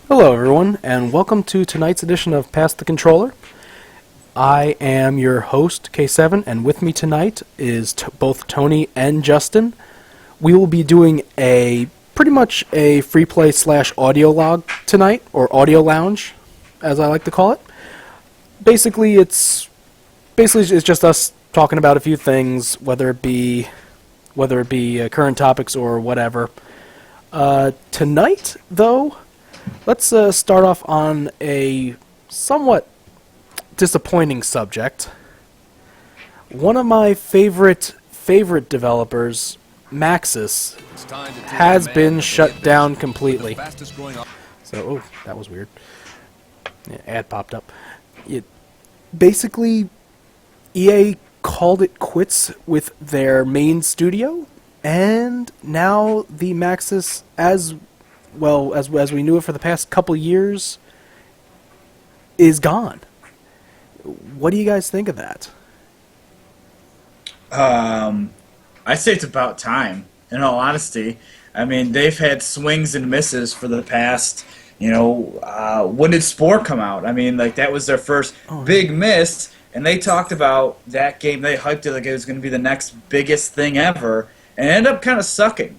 Hello, everyone, and welcome to tonight's edition of Pass the Controller. I am your host, K7, and with me tonight is both Tony and Justin. We will be doing pretty much a free play / audio log tonight, or audio lounge, as I like to call it. Basically, it's just us talking about a few things, whether it be current topics or whatever. Tonight, though, let's start off on a somewhat disappointing subject. One of my favorite developers, Maxis, has been shut down completely. So, that was weird. Yeah, ad popped up. Basically, EA called it quits with their main studio, and now the Maxis, as well as we knew it for the past couple years, is gone. What do you guys think of that? I say it's about time, in all honesty. I mean, they've had swings and misses for the past, when did Spore come out? I mean, that was their first big miss, and they talked about that game. They hyped it like it was going to be the next biggest thing ever, and it ended up kind of sucking.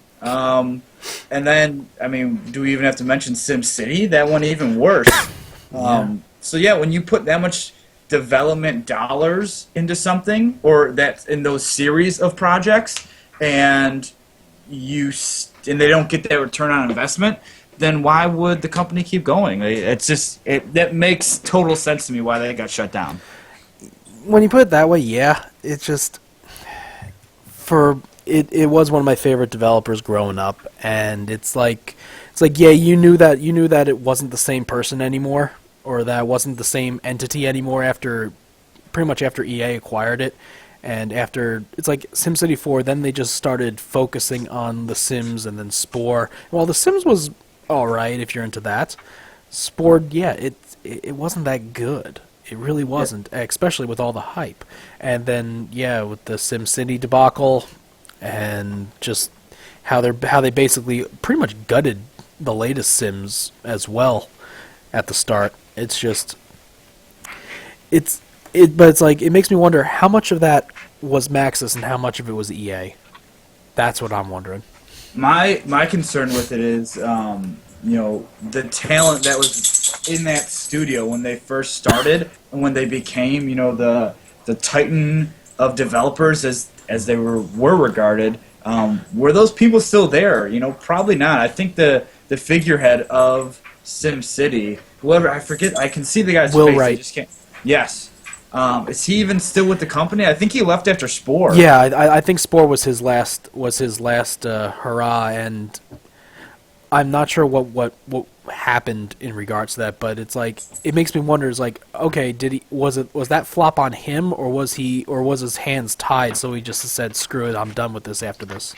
And then, I mean, do we even have to mention SimCity? That one even worse. So yeah, when you put that much development dollars into something, or that in those series of projects, and they don't get that return on investment, then why would the company keep going? That makes total sense to me why they got shut down. When you put it that way, yeah, it's just It was one of my favorite developers growing up, and it's like yeah, you knew that it wasn't the same person anymore, or that it wasn't the same entity anymore pretty much after EA acquired it, and after it's like SimCity 4, then they just started focusing on The Sims and then Spore. Well, The Sims was all right if you're into that. Spore, yeah, it wasn't that good. It really wasn't, especially with all the hype. And then yeah, with the SimCity debacle, and just how they basically pretty much gutted the latest Sims as well at the start. It's just but it's like it makes me wonder how much of that was Maxis and how much of it was EA. That's what I'm wondering. My concern with it is the talent that was in that studio when they first started, and when they became the titan of developers as they were regarded. Were those people still there? Probably not. I think the figurehead of SimCity, whoever, I forget, I can see the guy's Will face. Wright. I just can't. Yes. Is he even still with the company? I think he left after Spore. Yeah, I think Spore was his last hurrah, and I'm not sure what happened in regards to that, but it's like it makes me wonder. It's like, okay, was that flop on him, or was his hands tied, so he just said, "Screw it, I'm done with this after this."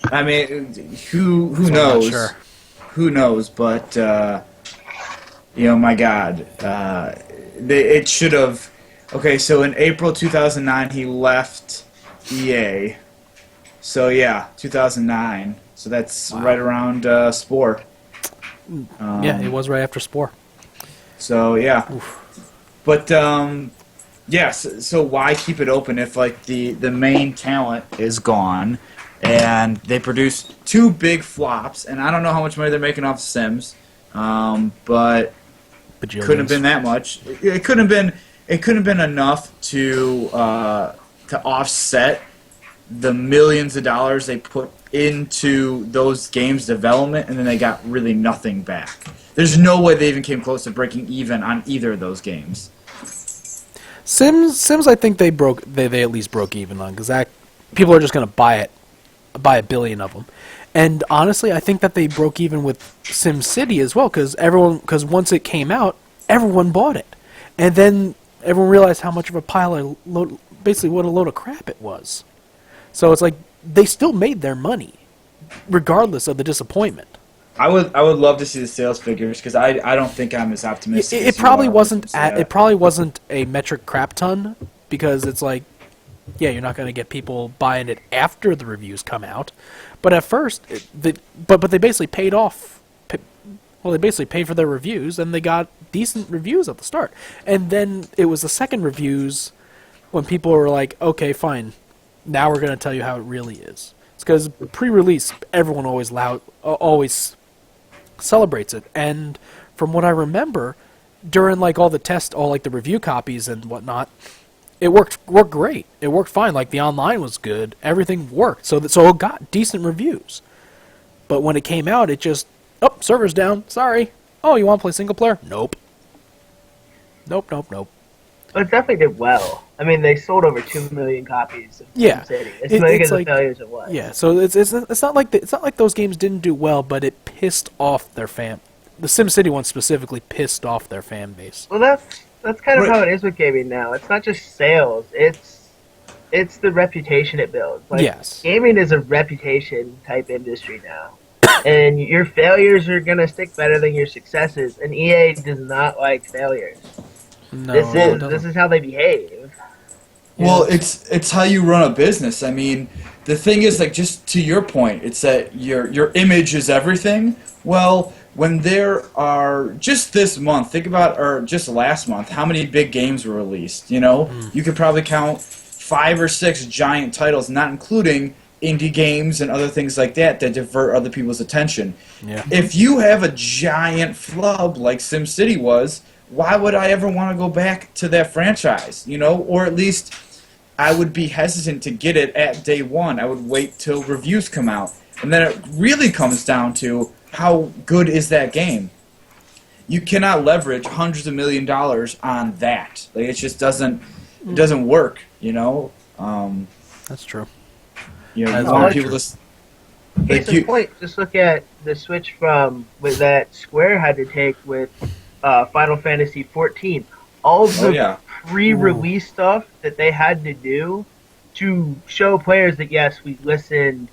I mean, who So knows? I'm not sure. Who knows? But my God, it should have. Okay, so in April 2009, he left EA. So yeah, 2009. So that's right around Spore. Yeah, it was right after Spore. So yeah. Oof. But yes. So why keep it open if the main talent is gone, and they produced two big flops, and I don't know how much money they're making off Sims, but Bajillions. couldn't have been that much. It couldn't have been enough to offset the millions of dollars they put into those games' development, and then they got really nothing back. There's no way they even came close to breaking even on either of those games. Sims, I think they at least broke even on, because people are just going to buy a billion of them. And honestly, I think that they broke even with SimCity as well, because once it came out, everyone bought it, and then everyone realized how much of a basically what a load of crap it was. So it's like they still made their money, regardless of the disappointment. I would love to see the sales figures, because I don't think I'm as optimistic. It probably wasn't a metric crap ton, because it's like, yeah, you're not going to get people buying it after the reviews come out, but at first, but they basically paid off Well, they basically paid for their reviews, and they got decent reviews at the start. And then it was the second reviews when people were like, okay, fine, now we're going to tell you how it really is. It's because pre-release, everyone always celebrates it. And from what I remember, during like all the the review copies and whatnot, it worked great. It worked fine. Like the online was good, everything worked. So it got decent reviews. But when it came out, it just, oh, server's down. Sorry. Oh, you want to play single player? Nope. Nope. But it definitely did well. I mean, they sold over 2 million copies of Yeah, City. As many as the like, failures it was. Yeah, so it's not like those games didn't do well, but it pissed off their fan. The SimCity one specifically pissed off their fan base. Well, that's kind of how it is with gaming now. It's not just sales. It's the reputation it builds. Like, Yes. Gaming is a reputation type industry now. And your failures are going to stick better than your successes. And EA does not like failures. No, This is how they behave. Well, it's how you run a business. I mean, the thing is, like, just to your point, it's that your image is everything. Well, when there are just this month, think about, or just last month, how many big games were released? You know, you could probably count 5 or 6 giant titles, not including indie games and other things like that divert other people's attention. Yeah. If you have a giant flub like SimCity was, why would I ever want to go back to that franchise? You know, or at least I would be hesitant to get it at day one. I would wait till reviews come out. And then it really comes down to how good is that game. You cannot leverage hundreds of $1 million on that. Like, it just doesn't work, you know? That's true. You know, That's you want very people true. to... Case in point, just look at the switch from that Square had to take with Final Fantasy XIV. All the pre-release stuff that they had to do to show players that, yes, we listened,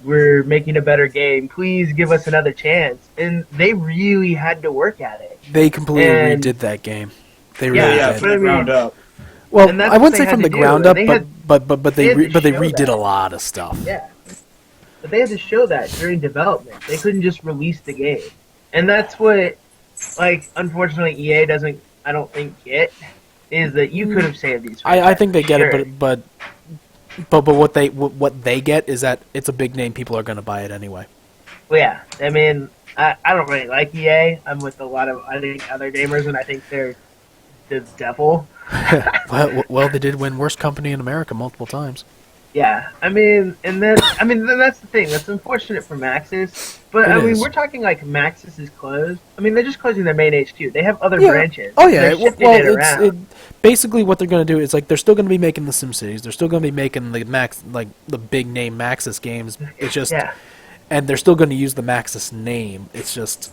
we're making a better game, please give us another chance. And they really had to work at it. They completely redid that game. They really did. From the ground up. Well, I wouldn't say from the ground up, but they redid that. a lot of stuff. Yeah. But they had to show that during development. They couldn't just release the game. And that's what, like, unfortunately EA doesn't, I don't think, get, is that you could have saved these. I think they get it, but what they get is that it's a big name. People are going to buy it anyway. Well, yeah. I mean, I don't really like EA. I'm with a lot of, I think, other gamers, and I think they're the devil. well, they did win Worst Company in America multiple times. Yeah, then that's the thing. That's unfortunate for Maxis, but we're talking like Maxis is closed. I mean, they're just closing their main HQ. They have other branches. Oh yeah, basically what they're going to do is like they're still going to be making the SimCities. They're still going to be making the big name Maxis games. It's just, and they're still going to use the Maxis name. It's just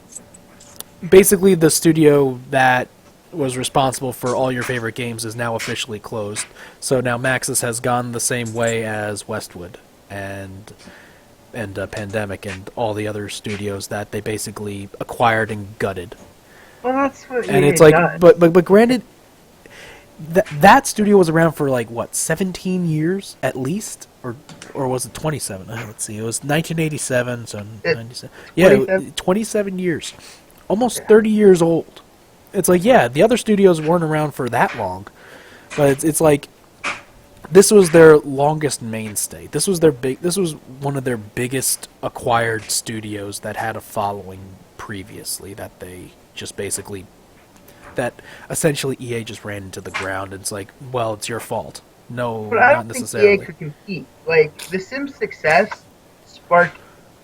basically the studio that was responsible for all your favorite games is now officially closed. So now Maxis has gone the same way as Westwood and Pandemic and all the other studios that they basically acquired and gutted. Well, that's what. And it's like, but granted, that studio was around for like what 17 years at least, or was it 27? Let's see, it was 1987, so 97. Yeah, 27 years, almost 30 years old. It's like, yeah, the other studios weren't around for that long, but it's like this was their longest mainstay. This was one of their biggest acquired studios that had a following previously that they just basically essentially EA just ran into the ground. And it's like, well, it's your fault. No, but not I don't necessarily. think EA could compete. Like, The Sims' success sparked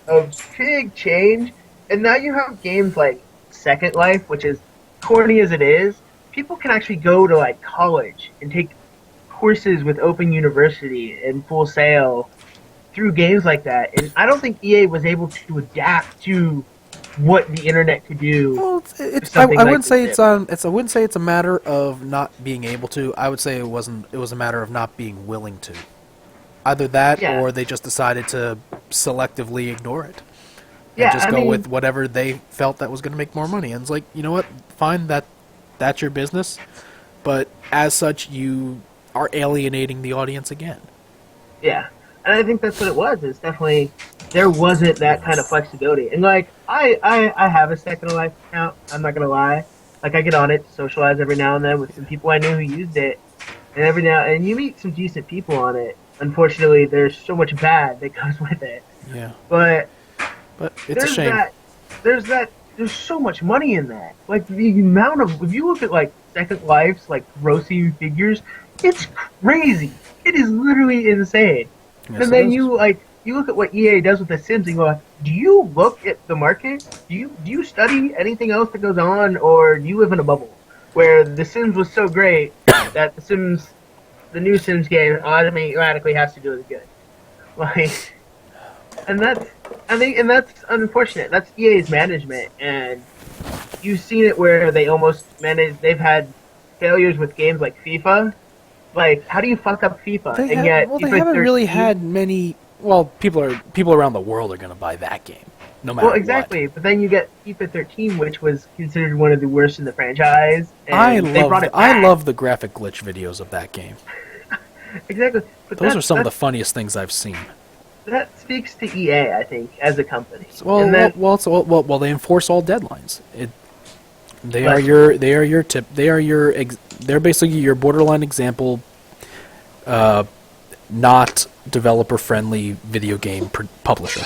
a big change, and now you have games like Second Life, which is corny as it is, people can actually go to like college and take courses with Open University and Full Sail through games like that. And I don't think EA was able to adapt to what the internet could do. Well, I wouldn't say it's a matter of not being able to. I would say it was a matter of not being willing to. Either that, or they just decided to selectively ignore it. And just go with whatever they felt that was going to make more money. And it's like, you know what? Fine, that's your business. But as such, you are alienating the audience again. Yeah. And I think that's what it was. It's definitely there wasn't that kind of flexibility. And like I have a Second Life account. I'm not gonna lie. Like I get on it to socialize every now and then with some people I knew who used it, and every now and you meet some decent people on it. Unfortunately, there's so much bad that goes with it. Yeah. But It's a shame. There's so much money in that. Like the amount of if you look at like Second Life's like grossing figures, it's crazy. It is literally insane. Yes, And then it is. you look at what EA does with The Sims and you go, like, do you look at the market? Do you study anything else that goes on, or do you live in a bubble where The Sims was so great that the new Sims game automatically has to do with good? Like, and that's unfortunate. That's EA's management, and you've seen it where they almost manage. They've had failures with games like FIFA. Like, how do you fuck up FIFA? They FIFA haven't really 13 had many. Well, people around the world are going to buy that game, no matter Well, exactly. what. But then you get FIFA 13, which was considered one of the worst in the franchise. And I love the graphic glitch videos of that game. Exactly. But Those are some of the funniest things I've seen. That speaks to EA, I think, as a company. Well, And that- they enforce all deadlines. They're basically your borderline example, not developer-friendly video game publisher.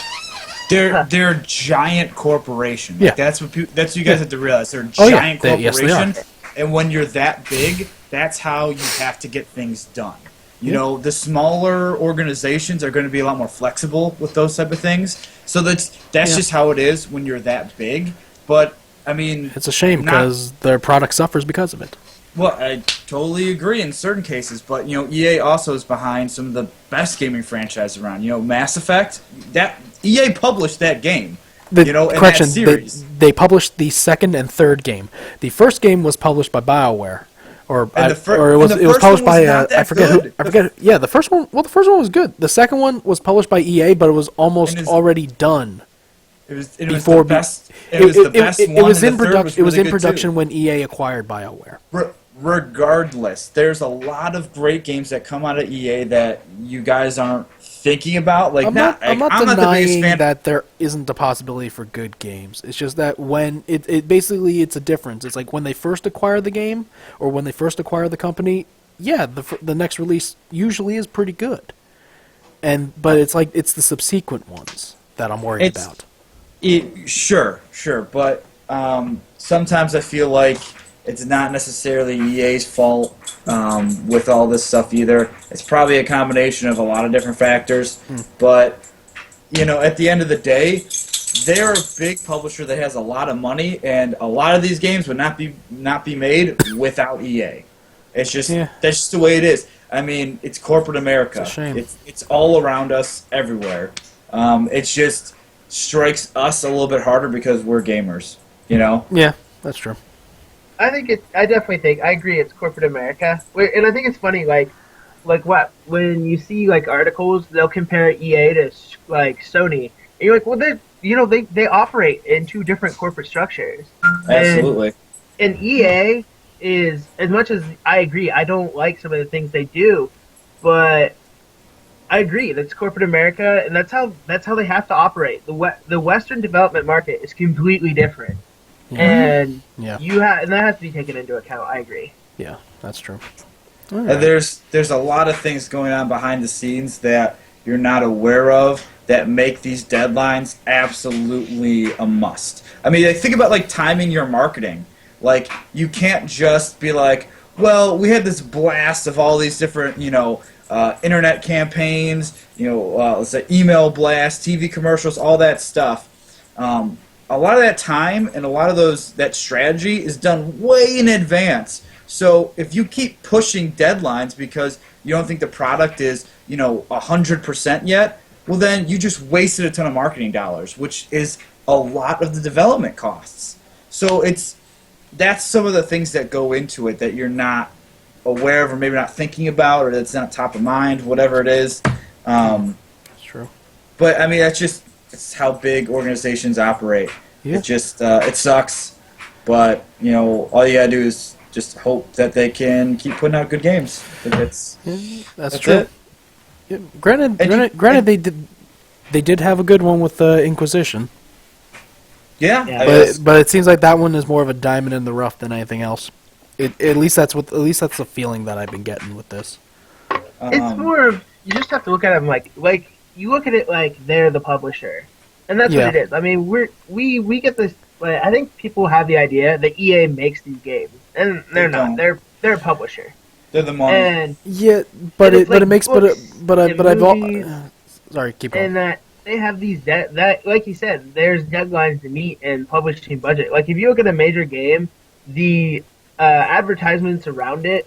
They're a giant corporation. Yeah. That's what you guys have to realize. They're a Oh, yeah. giant Yes, they corporation, are. and when you're that big, that's how you have to get things done. You know, the smaller organizations are going to be a lot more flexible with those type of things. So that's just how it is when you're that big. But I mean, It's a shame because their product suffers because of it. Well, I totally agree in certain cases, but you know, EA also is behind some of the best gaming franchises around. You know, Mass Effect, that EA published that game. Correction, in that series. they published the second and third game. The first game was published by BioWare, or And it was first published one by was not that I forget who. good. I forget. Yeah, the first one. Well, the first one was good. The second one was published by EA, but it was almost already done. It was before the best. It was the best one. It was and in the third production. It was really in good, production too. when EA acquired BioWare. Regardless, there's a lot of great games that come out of EA that you guys aren't thinking about. Like, I'm not I'm not the biggest denying fan. that there isn't a possibility for good games. It's just that when it basically it's a difference. It's like when they first acquire the game or when they first acquire the company. Yeah, the next release usually is pretty good, but it's like it's the subsequent ones that I'm worried about. Sure, but sometimes I feel like it's not necessarily EA's fault with all this stuff either. It's probably a combination of a lot of different factors. But, you know, at the end of the day, they're a big publisher that has a lot of money, and a lot of these games would not be made without EA. It's just that's just the way it is. I mean, it's corporate America. It's a shame. It's all around us everywhere. It's just strikes us a little bit harder because we're gamers, you know? Yeah, that's true. I definitely think I agree. It's corporate America, and I think it's funny. Like what when you see like articles, they'll compare EA to like Sony, and you're like, well, they operate in two different corporate structures. Absolutely. And EA is, as much as I agree, I don't like some of the things they do, but I agree. That's corporate America, and that's how they have to operate. The Western development market is completely different. And and that has to be taken into account. I agree. Yeah, that's true. Right. And there's a lot of things going on behind the scenes that you're not aware of that make these deadlines absolutely a must. I mean, think about like timing your marketing. Like, you can't just be like, well, we had this blast of all these different, internet campaigns, let's say email blasts, TV commercials, all that stuff. A lot of that time and a lot of that strategy is done way in advance. So if you keep pushing deadlines because you don't think the product is, 100% yet, well then you just wasted a ton of marketing dollars, which is a lot of the development costs. So that's some of the things that go into it that you're not aware of or maybe not thinking about or that's not top of mind, whatever it is. That's true. But I mean, it's how big organizations operate. Yeah. It just it sucks, but all you gotta do is just hope that they can keep putting out good games. That's true. it. Yeah. Granted, they did. They did have a good one with the Inquisition, Yeah, Yeah. I guess. but it seems like that one is more of a diamond in the rough than anything else. At least that's the feeling that I've been getting with this. It's more of, you just have to look at them like you look at it like they're the publisher, and that's Yeah. what it is. I mean, we get this. Like, I think people have the idea that EA makes these games, and they're They not. don't. They're a publisher, They're the money. and Yeah, but And it's like it makes books and I've movies, sorry, keep going. and that they have these that like you said, there's deadlines to meet and publishing budget. Like if you look at a major game, the advertisements around it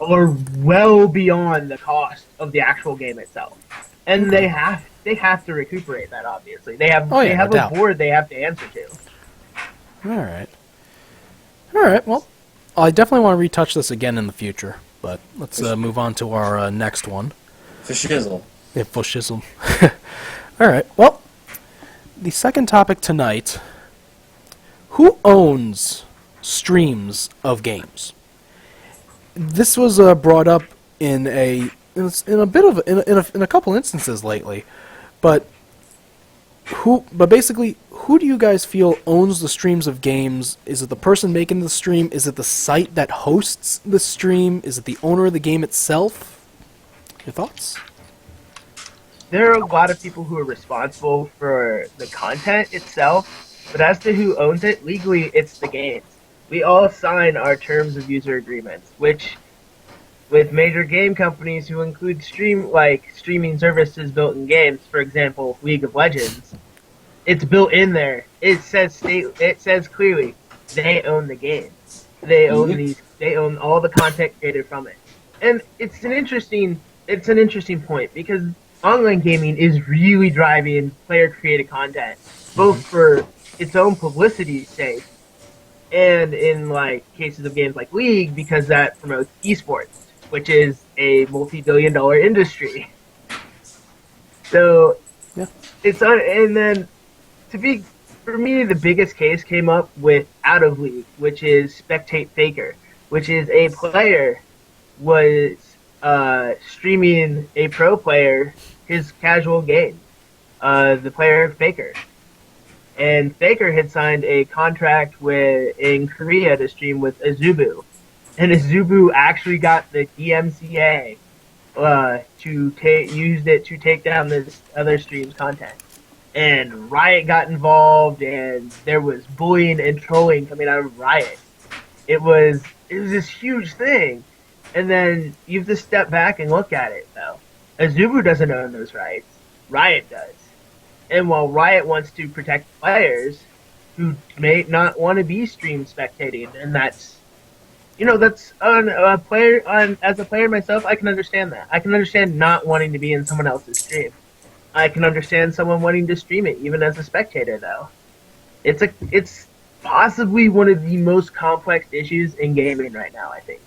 are well beyond the cost of the actual game itself, and they have to recuperate that. Obviously, they have Oh, yeah, they have no a doubt. board they have to answer to. All right. Well, I definitely want to retouch this again in the future, but let's move on to our next one. For shizzle. Yeah, for shizzle. All right. Well, the second topic tonight: who owns streams of games? This was brought up in a couple instances lately, but basically, who do you guys feel owns the streams of games? Is it the person making the stream? Is it the site that hosts the stream? Is it the owner of the game itself? Your thoughts? There are a lot of people who are responsible for the content itself, but as to who owns it, legally it's the games. We all sign our terms of user agreements, which with major game companies who include streaming services built in games, for example, League of Legends, it's built in there. It says clearly they own the game. They own all the content created from it. And it's an interesting point because online gaming is really driving player created content, both for its own publicity's sake and in like cases of games like League because that promotes esports, which is a multi-billion-dollar industry. So Yeah. and then for me, the biggest case came up with Out of League, which is Spectate Faker, which is a player was streaming a pro player his casual game, the player Faker. And Faker had signed a contract in Korea to stream with Azubu. And Azubu actually got the DMCA used it to take down this other stream's content. And Riot got involved, and there was bullying and trolling coming out of Riot. It was this huge thing. And then you have to step back and look at it, though. Azubu doesn't own those rights. Riot does. And while Riot wants to protect players who may not want to be stream spectating, and that's as a player myself, I can understand that. I can understand not wanting to be in someone else's stream. I can understand someone wanting to stream it, even as a spectator, though. It's possibly one of the most complex issues in gaming right now, I think.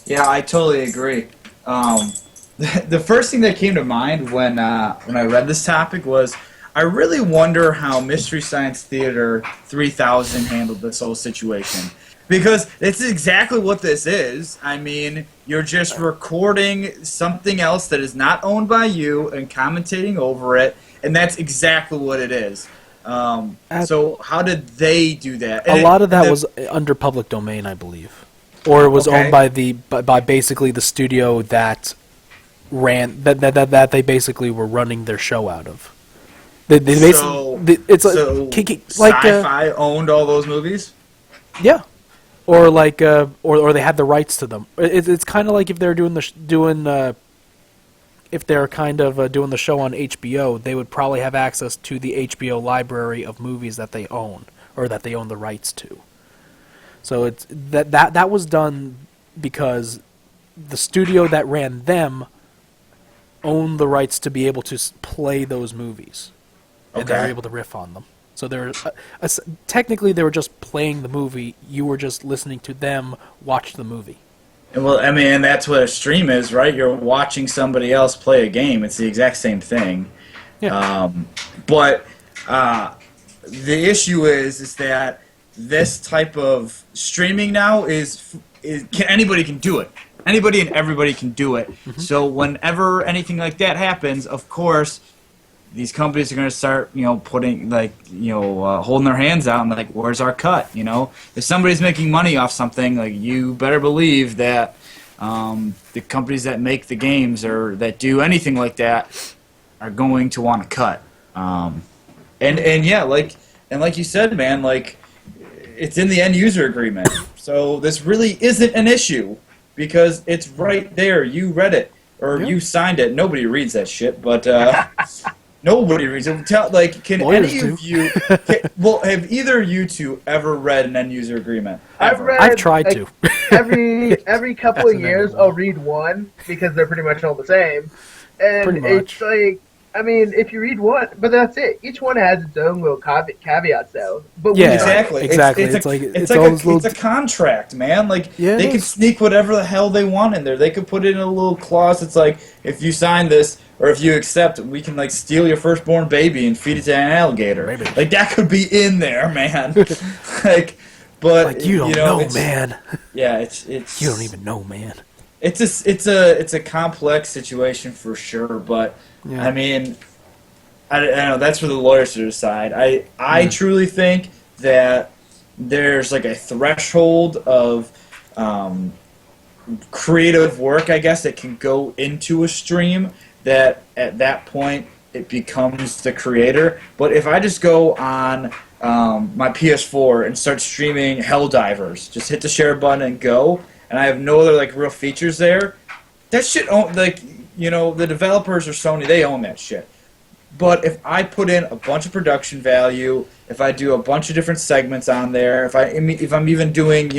Yeah, I totally agree. The first thing that came to mind when I read this topic was I really wonder how Mystery Science Theater 3000 handled this whole situation. Because it's exactly what this is. I mean, you're just recording something else that is not owned by you and commentating over it, and that's exactly what it is. So how did they do that? A lot of that was under public domain, I believe, or it was owned by basically the studio that ran that they basically were running their show out of. Sci-Fi owned all those movies? Yeah. Or or they had the rights to them. It's kind of like if they're doing the show on HBO, they would probably have access to the HBO library of movies that they own or that they own the rights to. So it's that was done because the studio that ran them owned the rights to be able to play those movies, and they were able to riff on them. So technically, they were just playing the movie. You were just listening to them watch the movie. Well, I mean, that's what a stream is, right? You're watching somebody else play a game. It's the exact same thing. Yeah. But the issue is that this type of streaming now anybody can do it. Anybody and everybody can do it. Mm-hmm. So whenever anything like that happens, of course, these companies are going to start, putting holding their hands out and like, where's our cut? If somebody's making money off something, like you better believe that the companies that make the games or that do anything like that are going to want to cut. Like you said, man, like it's in the end user agreement. So this really isn't an issue because it's right there. You read it or you signed it. Nobody reads that shit, but nobody reads it. Can Lawyers any do. of you? Have either of you two ever read an end user agreement? Ever? I've tried to. every couple That's of years, inevitable. I'll read one because they're pretty much all the same, and Pretty it's much. like, I mean, if you read one, but that's it. Each one has its own little caveats, though. But when Yeah, you- Exactly. exactly. It's It's like- it's it's like all a, those little- it's a contract, man. Like Yeah, it they could is. sneak whatever the hell they want in there. They could put in a little clause. It's like if you sign this or if you accept, we can like steal your firstborn baby and feed it to an alligator. Maybe. Like that could be in there, man. But Like you don't know, it's- man. Yeah, it's You don't even know, man. It's a complex situation for sure, but Yeah. I mean, I don't know. That's for the lawyers to decide. I truly think that there's like a threshold of creative work, I guess, that can go into a stream that at that point it becomes the creator. But if I just go on my PS4 and start streaming Helldivers, just hit the share button and go, and I have no other like real features there, that shit the developers or Sony, they own that shit. But if I put in a bunch of production value, if I do a bunch of different segments on there, if I'm even doing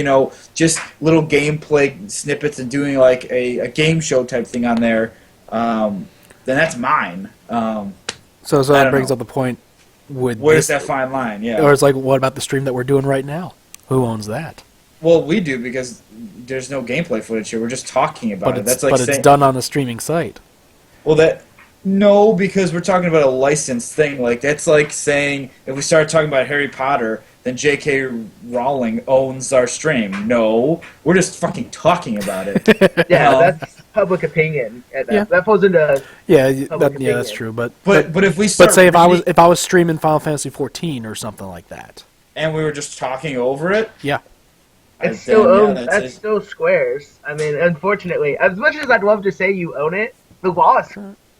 just little gameplay snippets and doing like a game show type thing on there, then that's mine. So I that don't brings know. up the point. Where's that fine line? Yeah. Or it's like, what about the stream that we're doing right now? Who owns that? Well, we do because there's no gameplay footage here. We're just talking about it. That's like it's saying, done on a streaming site. well, no, because we're talking about a licensed thing. Like that's like saying if we start talking about Harry Potter, then J.K. Rowling owns our stream. No, we're just fucking talking about it. yeah, that's public opinion. And Yeah. that falls into Yeah, Public yeah, that's opinion. true. But But if we start say if reading- I was streaming Final Fantasy 14 or something like that. and we were just talking over it, Yeah. it's then, still yeah, owned. That's still Square's. I mean, unfortunately, as much as I'd love to say you own it, the law is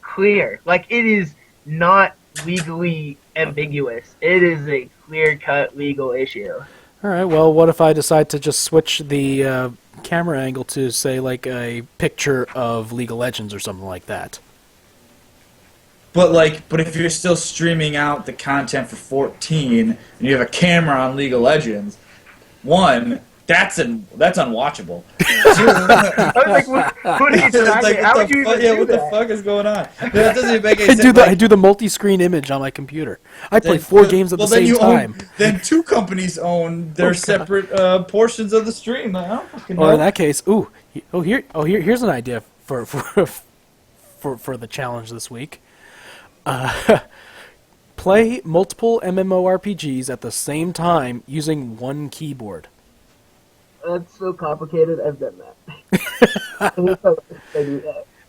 clear. Like it is not legally ambiguous. It is a clear-cut legal issue. All right. Well, what if I decide to just switch the camera angle to say like a picture of League of Legends or something like that? But if you're still streaming out the content for 14 and you have a camera on League of Legends, that's unwatchable. I was like, what are you It's talking? like, How what would the you fuck? even Yeah, do what that? the fuck is going on? That doesn't even make any I sense. do the Like, I do the multi-screen image on my computer. I play then- 4 games at the then same you time. Then two companies own their separate portions of the stream. Like, I don't fucking Or in know. that case, here's an idea for the challenge this week. Play multiple MMORPGs at the same time using one keyboard. That's so complicated. I've done that. I do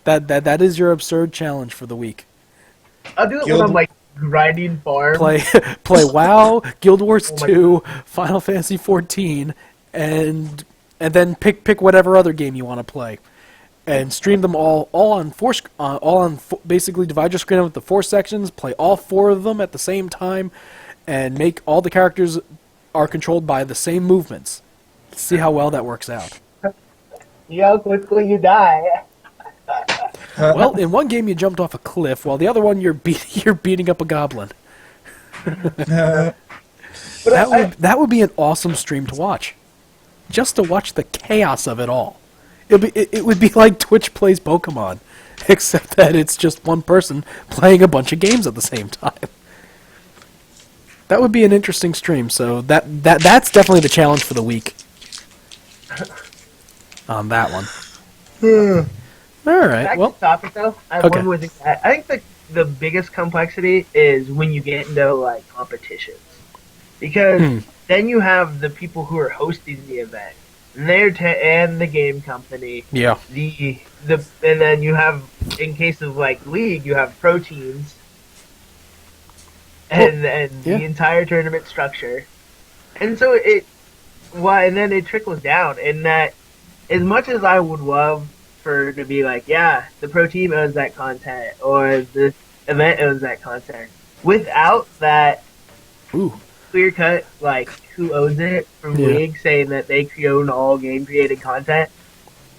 that. That is your absurd challenge for the week. I'll do it when Guild- I'm like grinding farm. Play WoW, Guild Wars Oh my 2, Final Fantasy 14, and then pick whatever other game you want to play, and stream them all basically divide your screen up into 4 sections, play all 4 of them at the same time, and make all the characters are controlled by the same movements. See how well that works out. See how quickly you die. Well, in one game you jumped off a cliff, while the other one you're beating up a goblin. But That would be an awesome stream to watch. Just to watch the chaos of it all. It would be like Twitch plays Pokemon, except that it's just one person playing a bunch of games at the same time. That would be an interesting stream. So that's definitely the challenge for the week. On that one. All right. Back Well, to the topic though. I have okay. one more thing. I think the biggest complexity is when you get into like competitions, because then you have the people who are hosting the event, and and the game company. yeah. And then you have, in case of like League, you have pro teams, and yeah. the entire tournament structure. And so and then it trickles down in that as much as I would love for to be like, yeah, the pro team owns that content or the event owns that content, without that Ooh. clear cut, like, who owns it from Yeah. League saying that they own all game created content,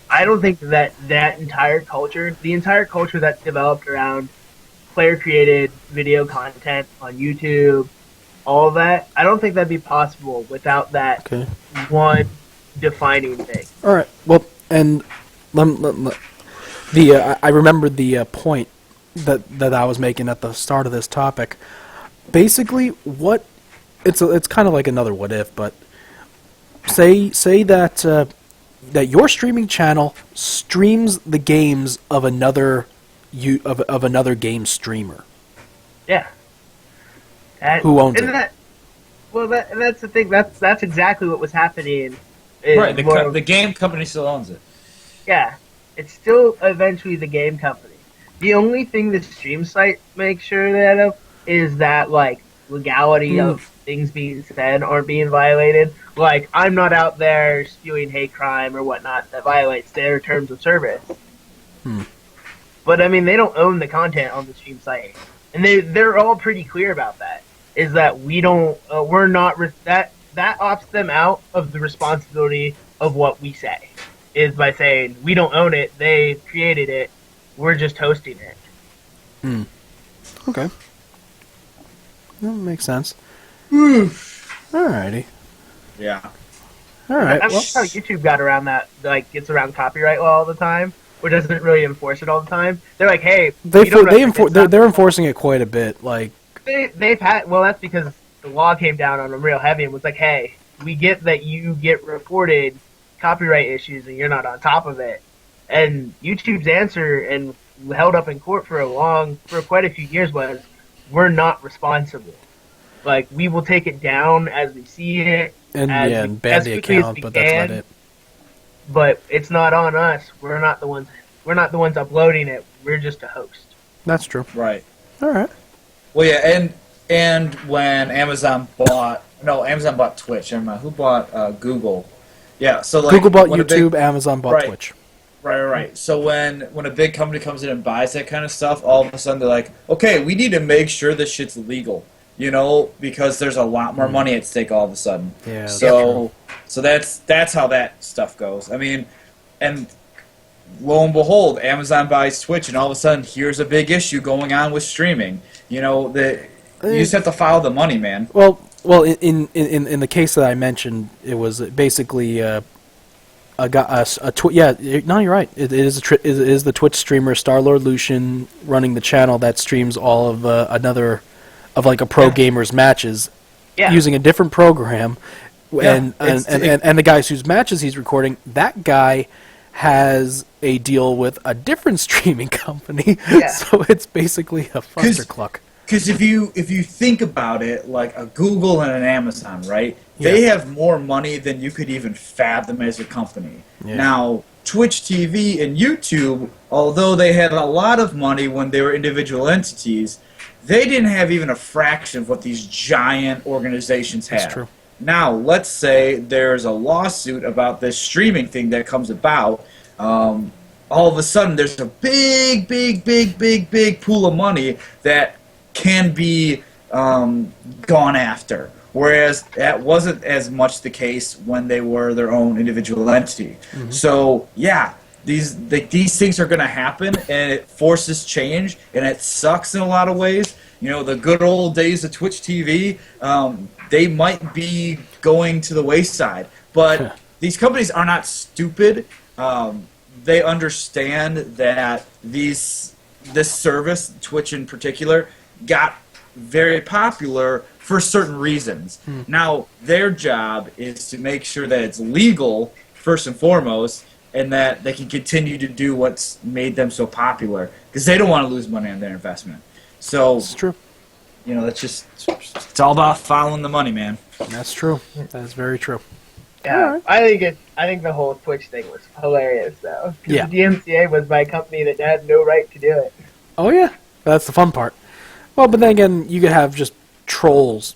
I don't think that entire culture, the entire culture that's developed around player created video content on YouTube, all of that, I don't think that'd be possible without that Okay. one defining thing. All right. Well, and I remembered the point that I was making at the start of this topic. Basically, it's kind of like another what if, but say that that your streaming channel streams the games of another of another game streamer. Yeah. Who owns it? That's the thing. That's exactly what was happening. Right, the game company still owns it. Yeah, it's still eventually the game company. The only thing the stream site makes sure that is that, like, legality of things being said aren't being violated. Like, I'm not out there spewing hate crime or whatnot that violates their terms of service. But I mean, they don't own the content on the stream site, and they're all pretty clear about that. Is that we're not that opts them out of the responsibility of what we say. Is by saying we don't own it, they created it, we're just hosting it. Okay. That makes sense. Alrighty. Yeah. All right. I love how YouTube got around that, like, gets around copyright law all the time, or doesn't really enforce it all the time. They're like, hey, they're enforcing it quite a bit. Like, they've had, well, that's because the law came down on them real heavy and was like, hey, we get that you get reported copyright issues and you're not on top of it. And YouTube's answer, and held up in court for quite a few years, was, we're not responsible. Like, we will take it down as we see it, and ban the account, but that's about it. But it's not on us. We're not the ones uploading it. We're just a host. That's true. Right. All right. Well, yeah, and when Amazon bought Twitch. Never mind. Who bought Google? Yeah, so like Google bought YouTube, Amazon bought Twitch. Right. So when a big company comes in and buys that kind of stuff, all of a sudden they're like, okay, we need to make sure this shit's legal, because there's a lot more money at stake all of a sudden. Yeah. So that's how that stuff goes. I mean, and lo and behold, Amazon buys Twitch, and all of a sudden here's a big issue going on with streaming. You just have to follow the money, man. Well, in the case that I mentioned, it was basically you're right. It is the Twitch streamer Starlord Lucian running the channel that streams all of a pro gamer's matches using a different program, and the guys whose matches he's recording, that guy has a deal with a different streaming company, so it's basically a clustercluck. Because if you think about it, like a Google and an Amazon, right? Yeah. They have more money than you could even fathom as a company. Yeah. Now, Twitch TV and YouTube, although they had a lot of money when they were individual entities, they didn't have even a fraction of what these giant organizations had. That's true. Now, let's say there's a lawsuit about this streaming thing that comes about. All of a sudden, there's a big pool of money that can be gone after, whereas that wasn't as much the case when they were their own individual entity. Mm-hmm. So yeah, these things are going to happen, and it forces change, and it sucks in a lot of ways. The good old days of Twitch TV, they might be going to the wayside, but these companies are not stupid. They understand that this service, Twitch in particular, got very popular for certain reasons. Now, their job is to make sure that it's legal, first and foremost, and that they can continue to do what's made them so popular, because they don't want to lose money on their investment. So, it's true. It's all about following the money, man. That's true. That's very true. Yeah, right. I think the whole Twitch thing was hilarious, though. Yeah. The DMCA was by a company that had no right to do it. Oh, yeah. That's the fun part. Well, but then again, you could have just trolls,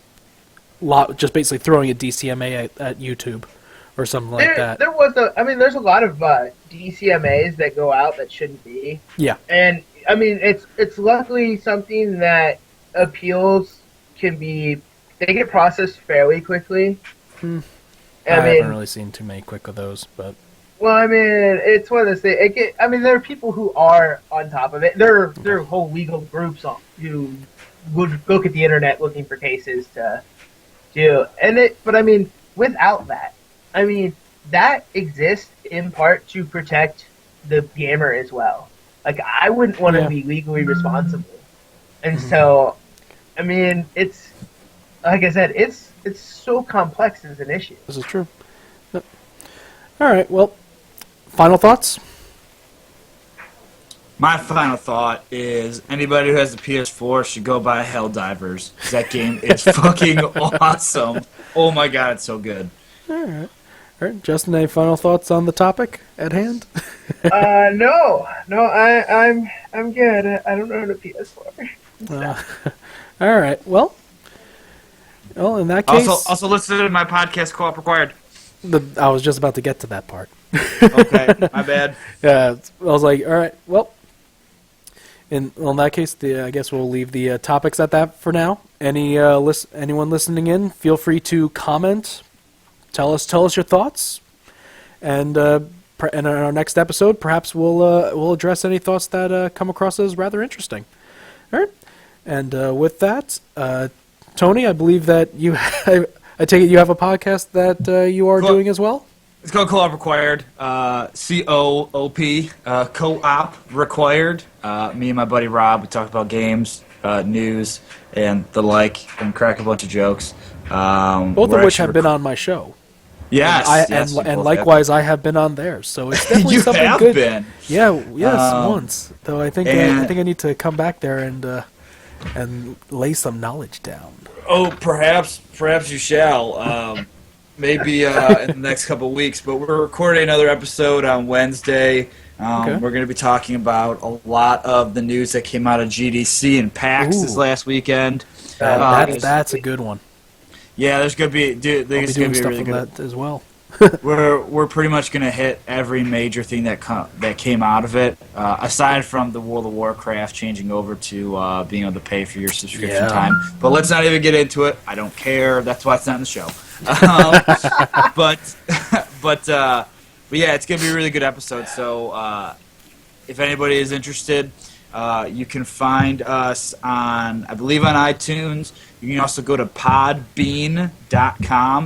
just basically throwing a DCMA at YouTube or something like that. There's a lot of DCMAs that go out that shouldn't be. Yeah. And I mean, it's luckily something that appeals they get processed fairly quickly. I haven't really seen too many quick of those, but. Well, I mean, it's one of those things. There are people who are on top of it. There are whole legal groups who would look at the internet looking for cases to do. But I mean, without that, I mean, that exists in part to protect the gamer as well. Like, I wouldn't want to be legally responsible. And so, I mean, it's, like I said, it's so complex as an issue. This is true. Yep. All right, well, final thoughts? My final thought is anybody who has the PS4 should go buy Helldivers. That game is fucking awesome. Oh my god, it's so good. All right, Justin, any final thoughts on the topic at hand? No, I'm good. I don't own a PS4. All right, well, in that case, also listen to my podcast, Co-op Required. I was just about to get to that part. Okay, my bad. Yeah, I was like, all right, well, in that case, I guess we'll leave the topics at that for now. Anyone listening in, feel free to comment, tell us your thoughts, and in our next episode, perhaps we'll address any thoughts that come across as rather interesting. All right, and with that, Tony, I believe that I take it you have a podcast that you are doing as well? It's called Co-op Required, C-O-O-P, Co-op Required. Me and my buddy Rob, we talk about games, news, and the like, and crack a bunch of jokes. Both of which have been on my show. Yes, and likewise, I have been on theirs. So it's definitely something have good. Been. Yeah, yes, once. Though I think I need to come back there and lay some knowledge down. Oh, perhaps you shall. Maybe in the next couple of weeks. But we're recording another episode on Wednesday. Okay. We're going to be talking about a lot of the news that came out of GDC and PAX this last weekend. That's a good one. Yeah, there's going to be. Dude, I think it's going to be really good that as well. We're pretty much going to hit every major thing that came out of it, aside from the World of Warcraft changing over to being able to pay for your subscription time. But let's not even get into it. I don't care. That's why it's not in the show. But yeah, it's going to be a really good episode. So if anybody is interested, you can find us I believe on iTunes. You can also go to podbean.com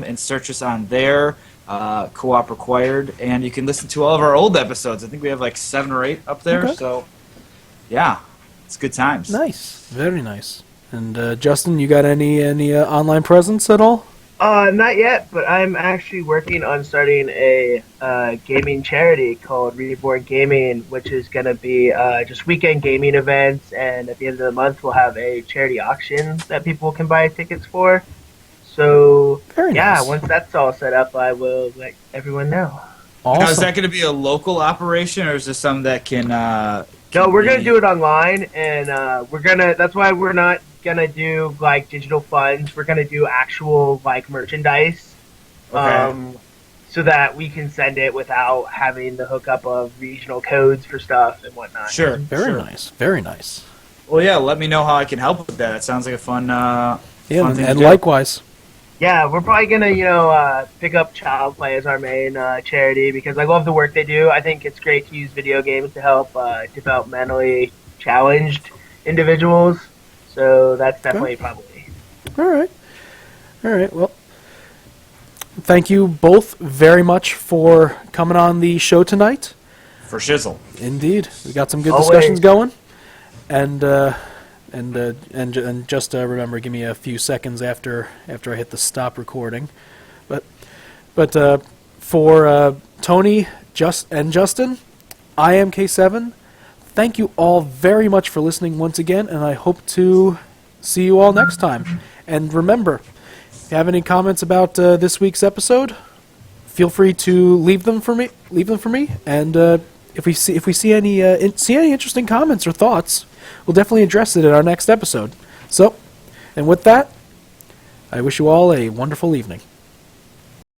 and search us on there. Co-op Required, and you can listen to all of our old episodes. I think we have like 7 or 8 up there. Okay. So yeah, it's good times. Nice, very nice. And Justin, you got any online presence at all? Not yet, but I'm actually working on starting a gaming charity called Reborn Gaming, which is going to be just weekend gaming events, and at the end of the month we'll have a charity auction that people can buy tickets for. So, nice. Once that's all set up, I will let everyone know. Awesome. Now, is that going to be a local operation, or is this something that can No, we're going to do it online, and that's why we're not going to do, like, digital funds. We're going to do actual, like, merchandise, so that we can send it without having the hookup of regional codes for stuff and whatnot. Sure. Very nice. Very nice. Well, yeah, let me know how I can help with that. It sounds like a fun fun thing to and do. likewise. Yeah, we're probably gonna, pick up Child Play as our main charity because I love the work they do. I think it's great to use video games to help developmentally challenged individuals. So that's definitely probably. All right. Well, thank you both very much for coming on the show tonight. For shizzle. Indeed, we got some good Always. discussions going, and just remember, give me a few seconds after I hit the stop recording. But for Tony, and Justin, I am K7. Thank you all very much for listening once again, and I hope to see you all next time. And remember, if you have any comments about this week's episode, feel free to leave them for me. And if we see any interesting comments or thoughts, we'll definitely address it in our next episode. So, and with that, I wish you all a wonderful evening.